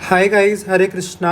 Hi guys, Hare Krishna.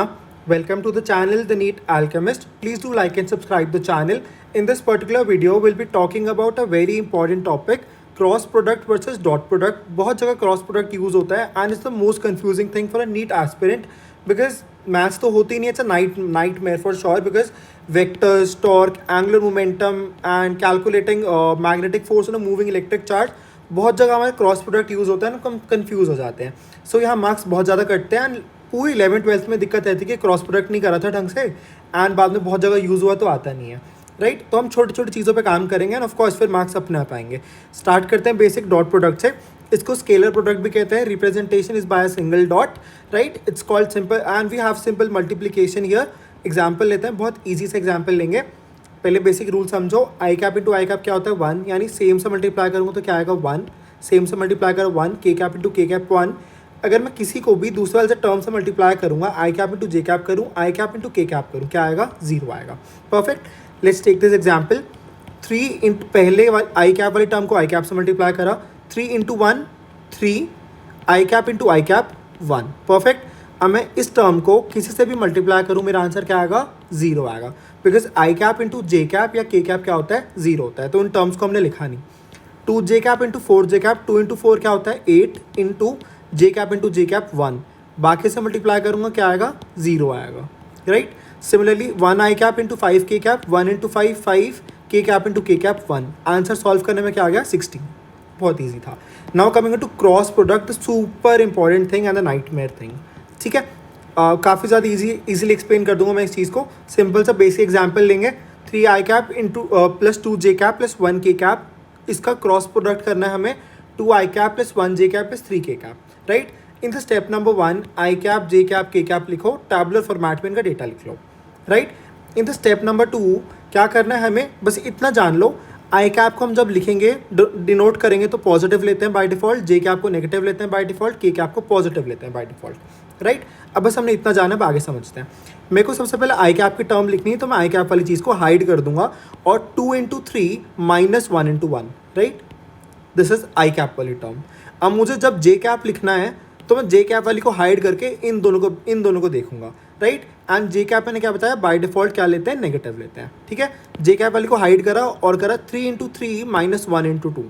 Welcome to the channel The Neat Alchemist. Please do like and subscribe the channel. In this particular video, we'll be talking about a very important topic, cross product versus dot product. बहुत जगह cross product use होता है and it's the most confusing thing for a NEET aspirant because maths तो होती नहीं है, it's a nightmare for sure because vectors, torque, angular momentum and calculating magnetic force on a moving electric charge बहुत जगह हमारे cross product use होता है ना, हम कंफ्यूज हो जाते हैं. सो यहाँ मार्क्स बहुत ज़्यादा कटते हैं एंड पूरी 11th-12th में दिक्कत रहती है कि क्रॉस प्रोडक्ट नहीं करा था ढंग से एंड बाद में बहुत जगह यूज़ हुआ तो आता नहीं है, राइट. तो हम छोटी छोटी चीज़ों पे काम करेंगे एंड ऑफकोर्स फिर मार्क्स अपने आप आएंगे. स्टार्ट करते हैं बेसिक डॉट प्रोडक्ट से. इसको स्केलर प्रोडक्ट भी कहते हैं. Representation is by a single dot, right. It's called simple and we have simple multiplication here. Example लेते हैं, बहुत ईजी से एग्जाम्पल लेंगे. पहले बेसिक रूल समझो. आई कैप इंटू आई कैप क्या होता है? 1. यानी सेम से मल्टीप्लाई करूँगा तो क्या आएगा? 1. सेम से मल्टीप्लाई करो 1. के कैप इंटू के कैप 1. अगर मैं किसी को भी दूसरे वाले से टर्म से मल्टीप्लाई करूँगा, i cap into j cap करूँ, i cap into k cap करूँ, क्या आएगा? 0 आएगा. Perfect. Let's take this example. 3 into पहले आई कैप वाली टर्म को आई कैप से मल्टीप्लाई करा. 3 into 1 3. I cap into i cap 1. Perfect. अब मैं इस टर्म को किसी से भी मल्टीप्लाई करूँ, मेरा आंसर क्या आएगा? 0 आएगा. Because I cap into j cap या के कैप क्या होता है? 0 होता है. तो उन टर्म्स को हमने लिखा नहीं. 2 j cap into 4 j cap. 2 into 4 क्या होता है? 8 into j cap into j cap 1. बाकी से मल्टीप्लाई करूँगा, क्या आएगा? 0 आएगा, right. Similarly 1 i cap into 5 k cap. 1 into 5 5. K cap into k cap 1. Answer solve करने में क्या आ गया? 16. बहुत ईजी था. Now coming to cross product, super important thing and the nightmare thing. ठीक है. काफ़ी ज़्यादा ईजिली एक्सप्लेन कर दूंगा मैं इस चीज़ को. सिंपल सा बेसिक एग्जाम्पल लेंगे. 3 आई cap into plus 2 j cap plus 1 के कैप. इसका क्रॉस प्रोडक्ट करना है हमें. 2 i cap plus 1 j cap plus 3 k cap, right. In the step number 1 i cap j cap k cap लिखो. Tabular format में इनका data लिख लो, right. In the step number 2 क्या करना है हमें? बस इतना जान लो. आई कैप को हम जब लिखेंगे, डिनोट करेंगे तो पॉजिटिव लेते हैं बाय डिफॉल्ट. जे कैप को नेगेटिव लेते हैं बाय डिफॉल्ट. के कैप को पॉजिटिव लेते हैं बाय डिफॉल्ट, राइट. अब बस हमने इतना जाना है, आगे समझते हैं. मेरे को सबसे पहले आई कैप की टर्म लिखनी है, तो मैं आई कैप वाली चीज़ को हाइड कर दूंगा और 2 into 3 minus 1 into 1, right. This is I cap वाली टर्म. अब मुझे जब जे कैप लिखना है तो मैं जे कैप वाली को हाइड करके इन दोनों को देखूंगा, राइट. एंड जे कैप मैंने क्या बताया? बाय डिफॉल्ट क्या लेते हैं? नेगेटिव लेते हैं, ठीक है. जे कैप वाली को हाइड करा और करा 3 into 3 minus 1 into 2.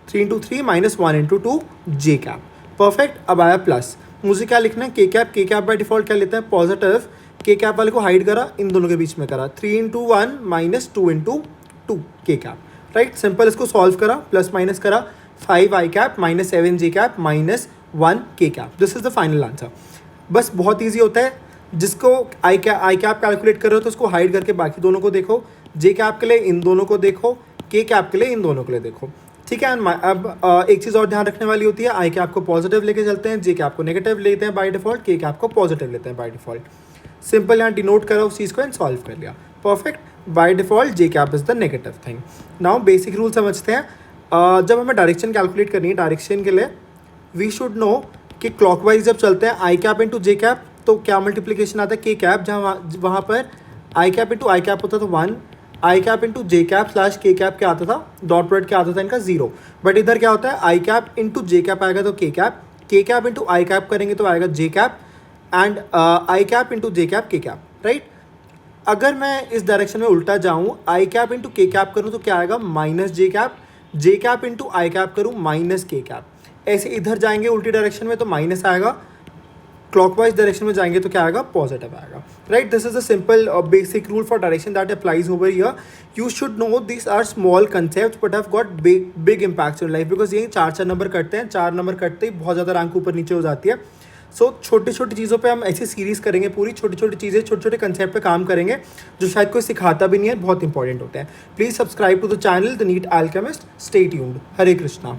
3 into 3 minus 1 into 2 j cap. Perfect. अब आया प्लस. मुझे क्या लिखना है? के cap. K cap by default क्या लेते हैं? पॉजिटिव. के कैप वाले को हाइड करा, इन दोनों के बीच में करा 3 इंटू 1 माइनस 2 इंटू 2 के कैप, राइट. सिंपल. इसको सॉल्व करा, प्लस माइनस करा. 5 आई कैप माइनस 7 जे कैप माइनस 1 के cap. This is the final answer. बस बहुत ईजी होता है. जिसको आई कैप कैलकुलेट कर रहे हो तो उसको हाइड करके बाकी दोनों को देखो. जे कैप के लिए इन दोनों को देखो. के कैप के लिए इन दोनों के लिए देखो, ठीक है. अब एक चीज़ और ध्यान रखने वाली होती है. आई कैप को पॉजिटिव लेके चलते हैं, जे कैप को नेगेटिव लेते हैं बाय डिफॉल्ट, के कैप को पॉजिटिव लेते हैं बाय डिफॉल्ट. सिंपल. यहाँ डिनोट करा उस चीज़ को एंड सॉल्व कर लिया. Perfect. By default J cap is the negative thing. Now basic rule समझते हैं. जब हमें डायरेक्शन कैलकुलेट करनी है, डायरेक्शन के लिए वी शुड नो कि क्लॉकवाइज जब चलते हैं आई कैप इंटू जे कैप तो क्या मल्टीप्लिकेशन आता है? के कैप. जहाँ वहाँ पर आई कैप इंटू आई कैप होता था 1. I cap into j cap slash के कैप क्या आता था? डॉट प्रोडक्ट क्या आता था इनका? 0. बट इधर क्या होता है? आई कैप इंटू जे कैप आएगा तो के cap. K cap into i cap करेंगे तो आएगा j cap. And i cap into j cap k cap, right. अगर मैं इस डायरेक्शन में उल्टा जाऊँ, i cap into k cap करूँ तो क्या आएगा? Minus j cap. J cap into i cap करूँ माइनस के कैप. ऐसे इधर जाएंगे उल्टी डायरेक्शन में तो माइनस आएगा. क्लॉकवाइज डायरेक्शन में जाएंगे तो क्या आएगा? पॉजिटिव आएगा, right. This is a simple basic rule for direction that applies over here. You should know this are small concept but have got big impact in life because ये 4 number कटते हैं. 4 number कटते ही बहुत ज़्यादा rank ऊपर नीचे हो जाती है. सो छोटी छोटी चीज़ों पे हम ऐसी सीरीज़ करेंगे, पूरी छोटी छोटी चीज़ें, छोटे छोटे कंसेप्ट पे काम करेंगे जो शायद कोई सिखाता भी नहीं है, बहुत इंपॉर्टेंट होता है. Please subscribe to the channel the NEET alchemist. Stay tuned. Hare Krishna.